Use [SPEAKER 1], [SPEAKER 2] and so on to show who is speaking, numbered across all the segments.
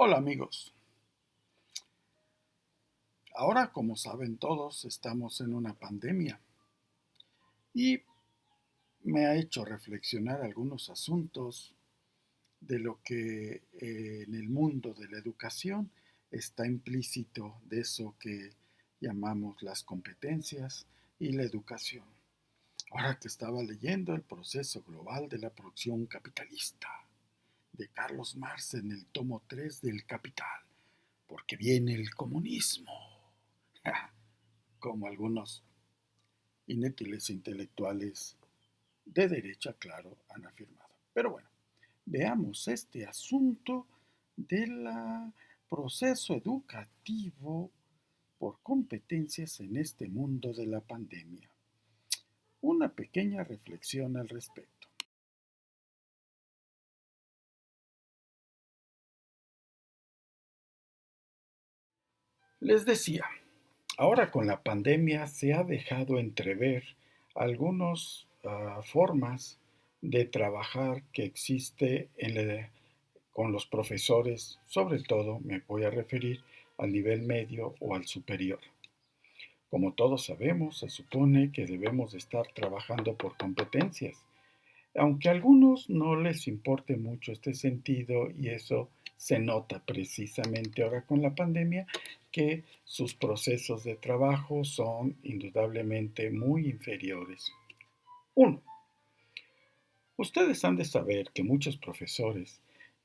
[SPEAKER 1] Hola amigos, ahora como saben todos estamos en una pandemia y me ha hecho reflexionar algunos asuntos de lo que en el mundo de la educación está implícito de eso que llamamos las competencias y la educación. Ahora que estaba leyendo El proceso global de la producción capitalista de Carlos Marx en el tomo 3 del Capital, porque viene el comunismo. Como algunos inútiles intelectuales de derecha, claro, han afirmado. Pero bueno, veamos este asunto del proceso educativo por competencias en este mundo de la pandemia. Una pequeña reflexión al respecto. Les decía, ahora con la pandemia se ha dejado entrever algunas formas de trabajar que existe con los profesores, sobre todo me voy a referir al nivel medio o al superior. Como todos sabemos, se supone que debemos estar trabajando por competencias, aunque a algunos no les importe mucho este sentido y eso se nota precisamente ahora con la pandemia, que sus procesos de trabajo son indudablemente muy inferiores. Uno, ustedes han de saber que muchos profesores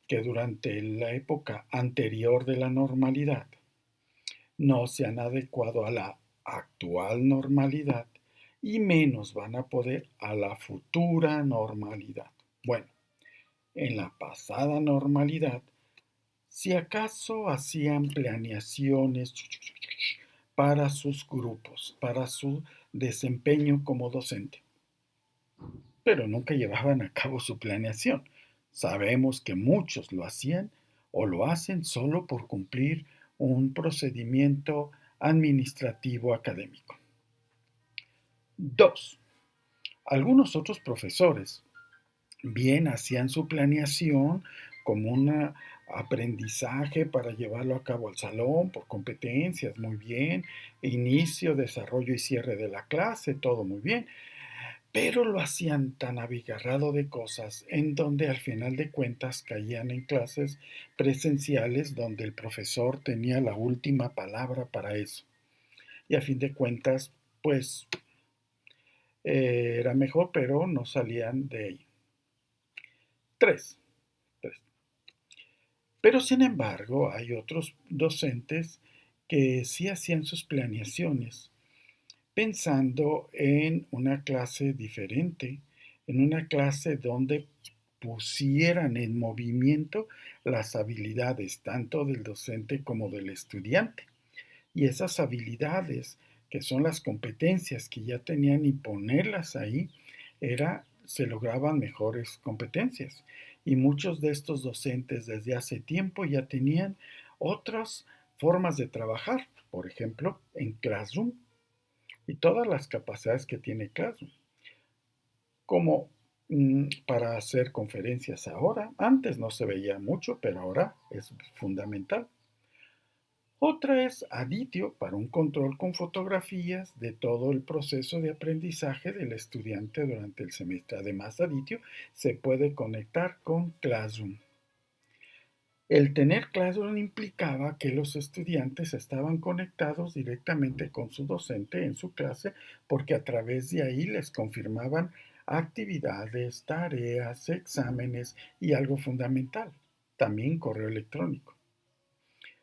[SPEAKER 1] que durante la época anterior de la normalidad no se han adecuado a la actual normalidad y menos van a poder a la futura normalidad. Bueno, en la pasada normalidad, si acaso hacían planeaciones para sus grupos, para su desempeño como docente, pero nunca llevaban a cabo su planeación. Sabemos que muchos lo hacían o lo hacen solo por cumplir un procedimiento administrativo académico. Dos, algunos otros profesores bien hacían su planeación como un aprendizaje para llevarlo a cabo al salón por competencias, muy bien, inicio, desarrollo y cierre de la clase, todo muy bien, pero lo hacían tan abigarrado de cosas en donde al final de cuentas caían en clases presenciales donde el profesor tenía la última palabra para eso. Y a fin de cuentas, pues era mejor, pero no salían de ahí. Tres. Pero sin embargo, hay otros docentes que sí hacían sus planeaciones pensando en una clase diferente, en una clase donde pusieran en movimiento las habilidades tanto del docente como del estudiante. Y esas habilidades, que son las competencias que ya tenían y ponerlas ahí, se lograban mejores competencias. Y muchos de estos docentes desde hace tiempo ya tenían otras formas de trabajar, por ejemplo, en Classroom y todas las capacidades que tiene Classroom, como para hacer conferencias ahora. Antes no se veía mucho, pero ahora es fundamental. Otra es Aditio para un control con fotografías de todo el proceso de aprendizaje del estudiante durante el semestre. Además, Aditio se puede conectar con Classroom. El tener Classroom implicaba que los estudiantes estaban conectados directamente con su docente en su clase porque a través de ahí les confirmaban actividades, tareas, exámenes y algo fundamental, también correo electrónico.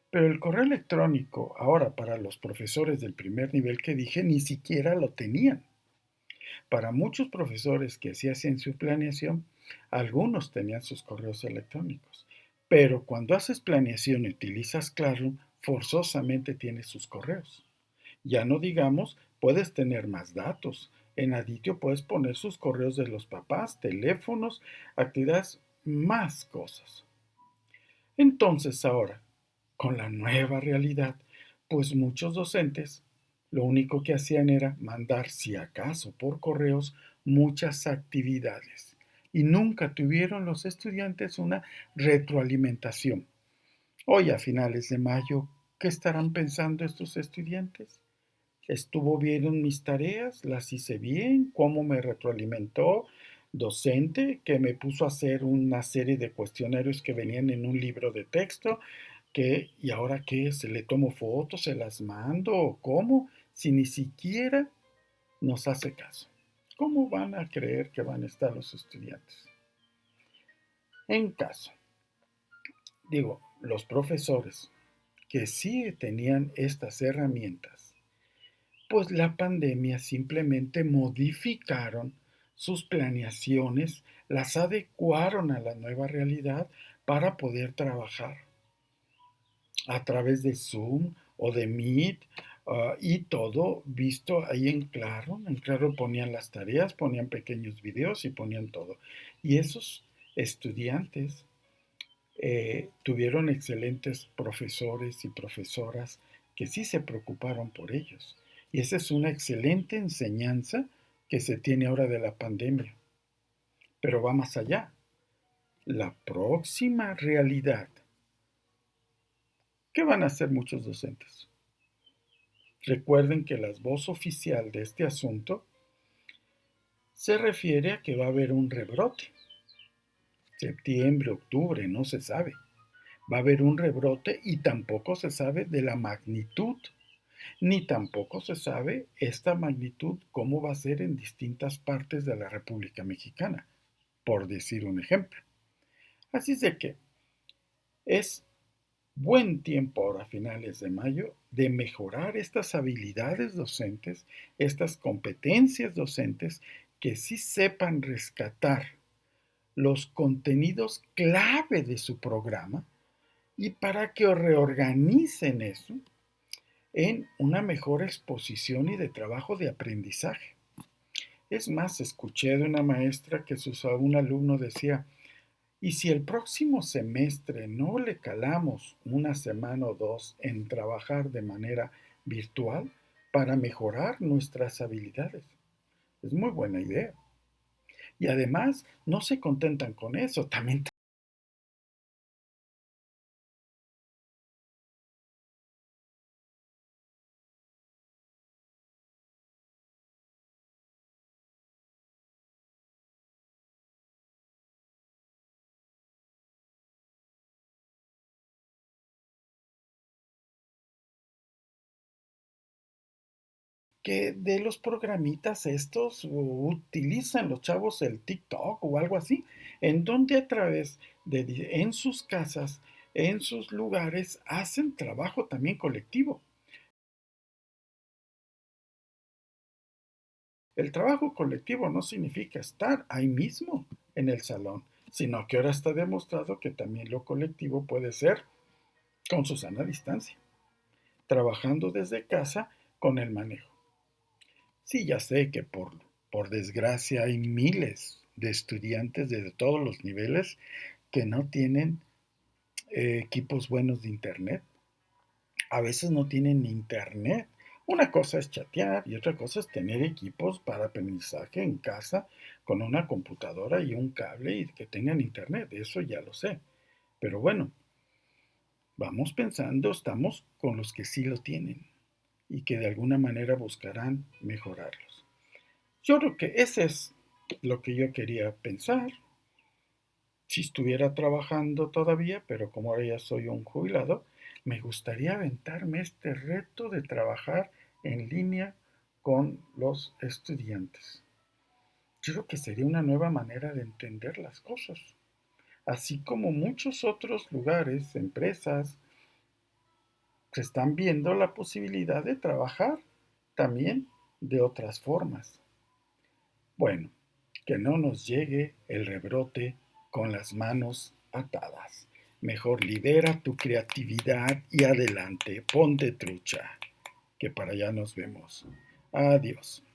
[SPEAKER 1] Pero el correo electrónico, ahora para los profesores del primer nivel que dije, ni siquiera lo tenían. Para muchos profesores que sí hacían su planeación, algunos tenían sus correos electrónicos. Pero cuando haces planeación y utilizas Classroom, forzosamente tienes sus correos. Ya no digamos, puedes tener más datos. En Aditio puedes poner sus correos de los papás, teléfonos, actividades, más cosas. Entonces ahora, con la nueva realidad, pues muchos docentes lo único que hacían era mandar, si acaso por correos, muchas actividades y nunca tuvieron los estudiantes una retroalimentación. Hoy a finales de mayo, ¿qué estarán pensando estos estudiantes? ¿Estuvo bien en mis tareas? ¿Las hice bien? ¿Cómo me retroalimentó docente que me puso a hacer una serie de cuestionarios que venían en un libro de texto? ¿Y ahora qué? ¿Se le tomo fotos? ¿Se las mando? ¿O cómo? Si ni siquiera nos hace caso. ¿Cómo van a creer que van a estar los estudiantes? En caso, digo, los profesores que sí tenían estas herramientas, pues la pandemia simplemente modificaron sus planeaciones, las adecuaron a la nueva realidad para poder trabajar a través de Zoom o de Meet, y todo visto ahí en claro. En claro ponían las tareas, ponían pequeños videos y ponían todo. Y esos estudiantes tuvieron excelentes profesores y profesoras que sí se preocuparon por ellos. Y esa es una excelente enseñanza que se tiene ahora de la pandemia. Pero va más allá. La próxima realidad, ¿qué van a hacer muchos docentes? Recuerden que la voz oficial de este asunto se refiere a que va a haber un rebrote. Septiembre, octubre, no se sabe. Va a haber un rebrote y tampoco se sabe de la magnitud, ni tampoco se sabe esta magnitud cómo va a ser en distintas partes de la República Mexicana, por decir un ejemplo. Así es de que es buen tiempo ahora, a finales de mayo, de mejorar estas habilidades docentes, estas competencias docentes, que sí sepan rescatar los contenidos clave de su programa y para que reorganicen eso en una mejor exposición y de trabajo de aprendizaje. Es más, escuché de una maestra que un alumno decía, y si el próximo semestre no le calamos una semana o dos en trabajar de manera virtual para mejorar nuestras habilidades. Es muy buena idea. Y además, no se contentan con eso, también que de los programitas estos utilizan los chavos el TikTok o algo así, en donde a través en sus casas, en sus lugares, hacen trabajo también colectivo. El trabajo colectivo no significa estar ahí mismo en el salón, sino que ahora está demostrado que también lo colectivo puede ser con su sana distancia, trabajando desde casa con el manejo. Sí, ya sé que por desgracia hay miles de estudiantes de todos los niveles que no tienen equipos buenos de internet. A veces no tienen internet. Una cosa es chatear y otra cosa es tener equipos para aprendizaje en casa con una computadora y un cable y que tengan internet. Eso ya lo sé. Pero bueno, vamos pensando, estamos con los que sí lo tienen y que de alguna manera buscarán mejorarlos. Yo creo que ese es lo que yo quería pensar si estuviera trabajando todavía, pero como ahora ya soy un jubilado, me gustaría aventarme este reto de trabajar en línea con los estudiantes. Yo creo que sería una nueva manera de entender las cosas, así como muchos otros lugares, empresas, se están viendo la posibilidad de trabajar también de otras formas. Bueno, que no nos llegue el rebrote con las manos atadas. Mejor libera tu creatividad y adelante, ponte trucha, que para allá nos vemos. Adiós.